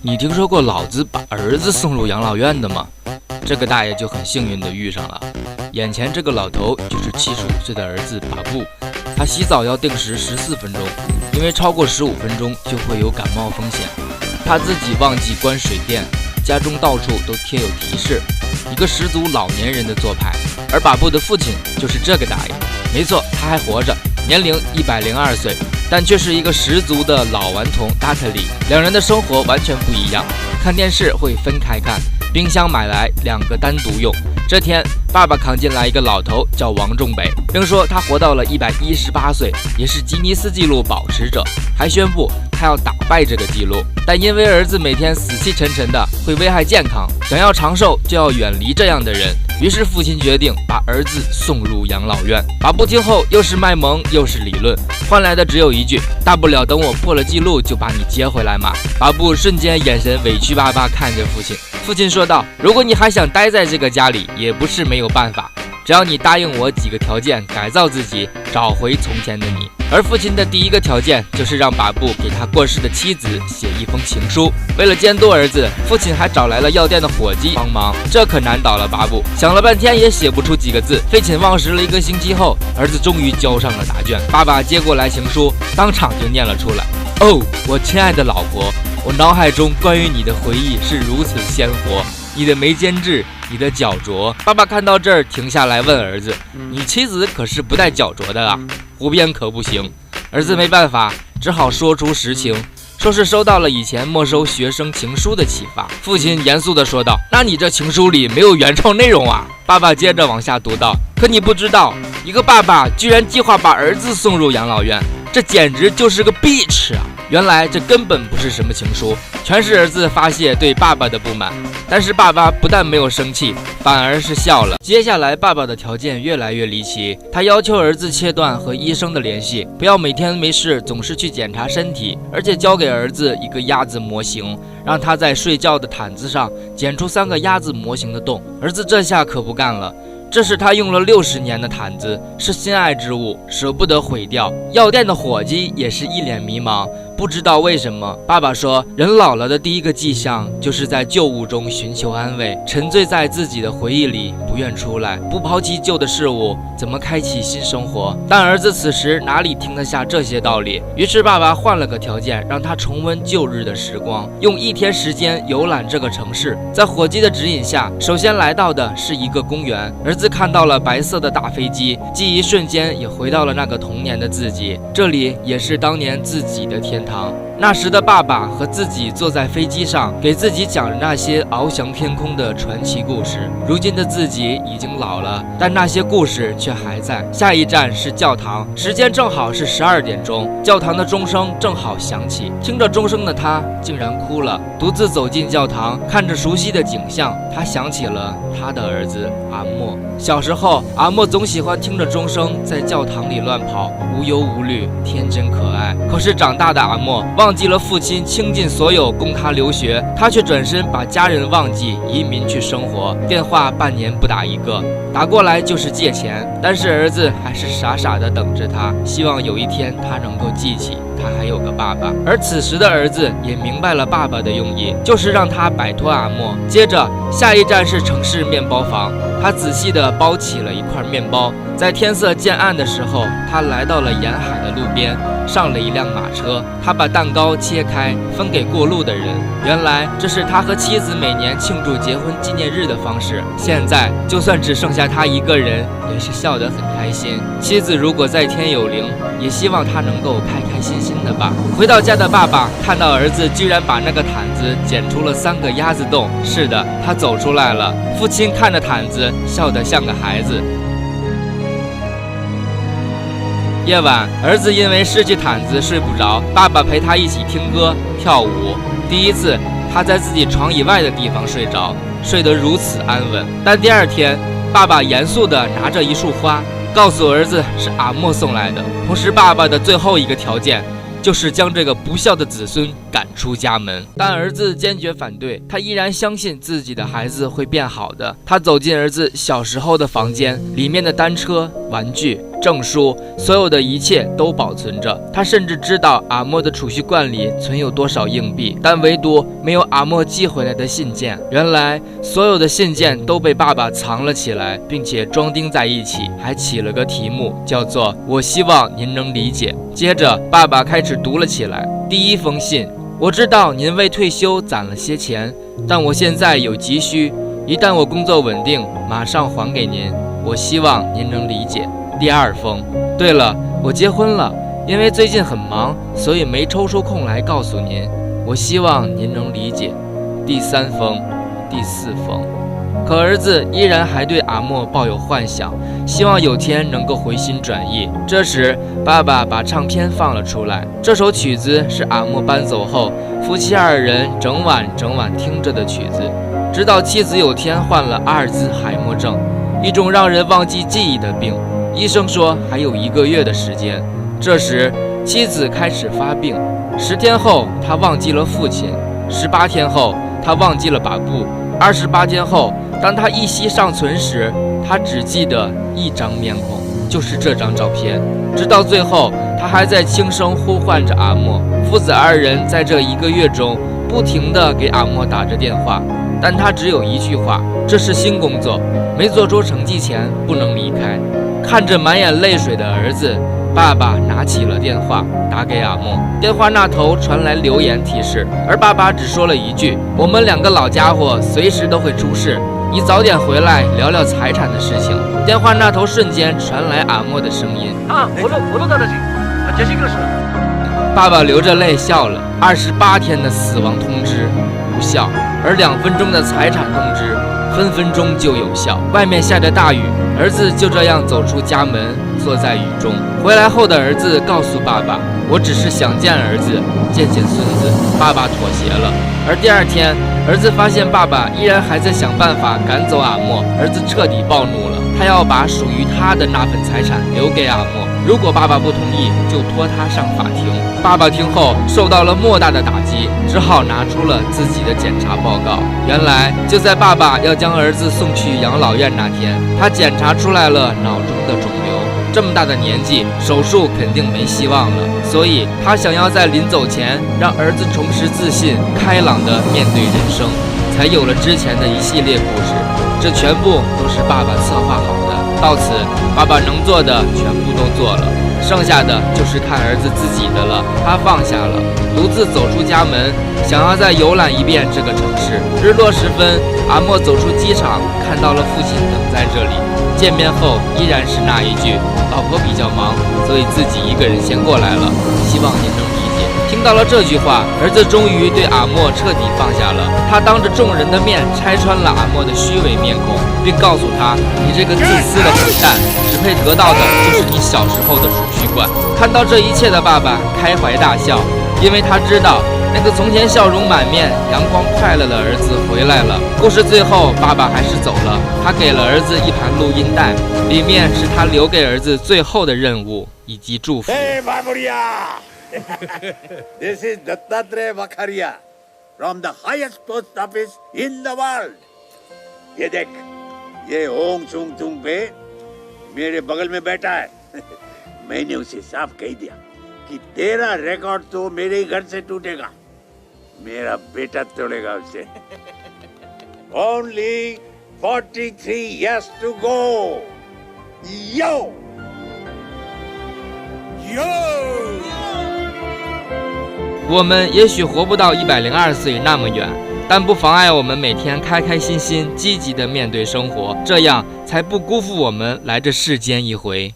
你听说过老子把儿子送入养老院的吗？这个大爷就很幸运地遇上了。眼前这个老头就是75岁的儿子巴布，他洗澡要定时14分钟，因为超过15分钟就会有感冒风险。他自己忘记关水电，家中到处都贴有提示，一个十足老年人的做派。而巴布的父亲就是这个大爷，没错，他还活着，年龄102岁，但却是一个十足的老顽童达特里。两人的生活完全不一样，看电视会分开看，冰箱买来2个单独用。这天，爸爸扛进来一个老头，叫王仲北，并说他活到了118岁，也是吉尼斯纪录保持者，还宣布他要打败这个纪录。但因为儿子每天死气沉沉的，会危害健康，想要长寿就要远离这样的人。于是父亲决定把儿子送入养老院。巴布听后又是卖萌又是理论，换来的只有一句：大不了等我破了纪录就把你接回来嘛。巴布瞬间眼神委屈巴巴看着父亲。父亲说道：如果你还想待在这个家里，也不是没有办法，只要你答应我几个条件，改造自己，找回从前的你。而父亲的第一个条件就是让巴布给他过世的妻子写一封情书。为了监督儿子，父亲还找来了药店的伙计帮忙，这可难倒了巴布，想了半天也写不出几个字，废寝忘食了1个星期后，儿子终于交上了答卷。爸爸接过来情书，当场就念了出来：哦，我亲爱的老婆，我脑海中关于你的回忆是如此鲜活，你的眉间痣，你的脚镯。爸爸看到这儿停下来问儿子：你妻子可是不带脚镯的啊，胡编可不行。儿子没办法，只好说出实情，说是收到了以前没收学生情书的启发。父亲严肃地说道：那你这情书里没有原创内容啊。爸爸接着往下读道：可你不知道，一个爸爸居然计划把儿子送入养老院，这简直就是个 bitch 啊！原来这根本不是什么情书，全是儿子发泄对爸爸的不满。但是爸爸不但没有生气，反而是笑了。接下来爸爸的条件越来越离奇，他要求儿子切断和医生的联系，不要每天没事总是去检查身体，而且交给儿子一个鸭子模型，让他在睡觉的毯子上剪出3个鸭子模型的洞。儿子这下可不干了，这是他用了60年的毯子，是心爱之物，舍不得毁掉。药店的伙计也是一脸迷茫，不知道为什么。爸爸说，人老了的第一个迹象就是在旧物中寻求安慰，沉醉在自己的回忆里，不愿出来，不抛弃旧的事物，怎么开启新生活？但儿子此时哪里听得下这些道理？于是爸爸换了个条件，让他重温旧日的时光，用1天时间游览这个城市。在伙计的指引下，首先来到的是一个公园。儿子看到了白色的大飞机，记忆瞬间也回到了那个童年的自己，这里也是当年自己的天堂。那时的爸爸和自己坐在飞机上，给自己讲着那些翱翔天空的传奇故事。如今的自己已经老了，但那些故事却还在。下一站是教堂，时间正好是12点钟，教堂的钟声正好响起。听着钟声的他竟然哭了，独自走进教堂，看着熟悉的景象，他想起了他的儿子阿莫。小时候，阿莫总喜欢听着钟声在教堂里乱跑，无忧无虑，天真可爱。可是长大的阿莫忘记了父亲倾尽所有供他留学，他却转身把家人忘记，移民去生活，电话半年不打一个，打过来就是借钱。但是儿子还是傻傻的等着他，希望有一天他能够记起他还有个爸爸。而此时的儿子也明白了爸爸的用意，就是让他摆脱阿莫。接着下一站是城市面包房，他仔细地包起了一块面包。在天色渐暗的时候，他来到了沿海的路边，上了一辆马车。他把蛋糕切开，分给过路的人。原来这是他和妻子每年庆祝结婚纪念日的方式。现在就算只剩下他一个人，也是笑得很开心。妻子如果在天有灵，也希望他能够开开心心的吧。回到家的爸爸看到儿子居然把那个毯子剪出了3个鸭子洞。是的，他走出来了。父亲看着毯子，笑得像个孩子。夜晚，儿子因为失去毯子睡不着，爸爸陪他一起听歌跳舞。第一次，他在自己床以外的地方睡着，睡得如此安稳。但第2天，爸爸严肃地拿着一束花，告诉儿子是阿莫送来的。同时，爸爸的最后一个条件就是将这个不孝的子孙赶出家门。但儿子坚决反对，他依然相信自己的孩子会变好的。他走进儿子小时候的房间，里面的单车、玩具证书，所有的一切都保存着。他甚至知道阿莫的储蓄罐里存有多少硬币，但唯独没有阿莫寄回来的信件。原来所有的信件都被爸爸藏了起来，并且装订在一起，还起了个题目，叫做“我希望您能理解”。接着，爸爸开始读了起来。第一封信：我知道您为退休攒了些钱，但我现在有急需，一旦我工作稳定，马上还给您。我希望您能理解。第二封：对了，我结婚了，因为最近很忙，所以没抽出空来告诉您。我希望您能理解。第三封、第四封。可儿子依然还对阿莫抱有幻想，希望有天能够回心转意。这时，爸爸把唱片放了出来。这首曲子是阿莫搬走后，夫妻二人整晚听着的曲子，直到妻子有天患了阿尔兹海默症，一种让人忘记记忆的病。医生说还有1个月的时间。这时，妻子开始发病。10天后，他忘记了父亲；18天后，他忘记了把布；28天后，当他忆昔尚存时，他只记得一张面孔，就是这张照片。直到最后，他还在轻声呼唤着阿莫。父子二人在这1个月中不停地给阿莫打着电话，但他只有一句话：这是新工作，没做出成绩前不能离开。看着满眼泪水的儿子，爸爸拿起了电话，打给阿莫。电话那头传来留言提示，而爸爸只说了一句：我们2个老家伙随时都会出事，你早点回来聊聊财产的事情。电话那头瞬间传来阿莫的声音：爸爸流着泪笑了。28天的死亡通知无效，而2分钟的财产通知分分钟就有效。外面下着大雨，儿子就这样走出家门，坐在雨中。回来后的儿子告诉爸爸：我只是想见儿子，见孙子。爸爸妥协了。而第2天，儿子发现爸爸依然还在想办法赶走阿莫，儿子彻底暴怒了，他要把属于他的那份财产留给阿莫，如果爸爸不同意，就拖他上法庭。爸爸听后受到了莫大的打击，只好拿出了自己的检查报告。原来就在爸爸要将儿子送去养老院那天，他检查出来了脑中的肿瘤。这么大的年纪，手术肯定没希望了，所以他想要在临走前让儿子重拾自信，开朗地面对人生，才有了之前的一系列故事。这全部都是爸爸策划好的。到此，爸爸能做的全部都做了，剩下的就是看儿子自己的了。他放下了，独自走出家门，想要再游览一遍这个城市。日落时分，阿莫走出机场，看到了父亲等在这里。见面后依然是那一句：老婆比较忙，所以自己一个人先过来了，希望您能理解。听到了这句话，儿子终于对阿莫彻底放下了。他当着众人的面拆穿了阿莫的虚伪面孔，并告诉他：你这个自私的混蛋，只配得到的就是你小时候的储蓄罐。看到这一切的爸爸开怀大笑，因为他知道那个从前笑容满面、阳光快乐的儿子回来了。故事最后，爸爸还是走了。他给了儿子一盘录音带，里面是他留给儿子最后的任务以及祝福。Hey, Baburia! This is Dattatreya Vakharia from the highest post office in the world. ये देख, ये होंग चुंग तुंग पे मेरे बगल में बैठा है। मैंने उसे साफ कह दिया कि तेरा रिकॉर्ड तो मेरे ही घर से टूटेगा, मेरा बेटा तोड़ेगा उसे। Only 43 years to go. Yo! Yo! 我们也许活不到102岁那么远，但不妨碍我们每天开开心心、积极地面对生活，这样才不辜负我们来这世间一回。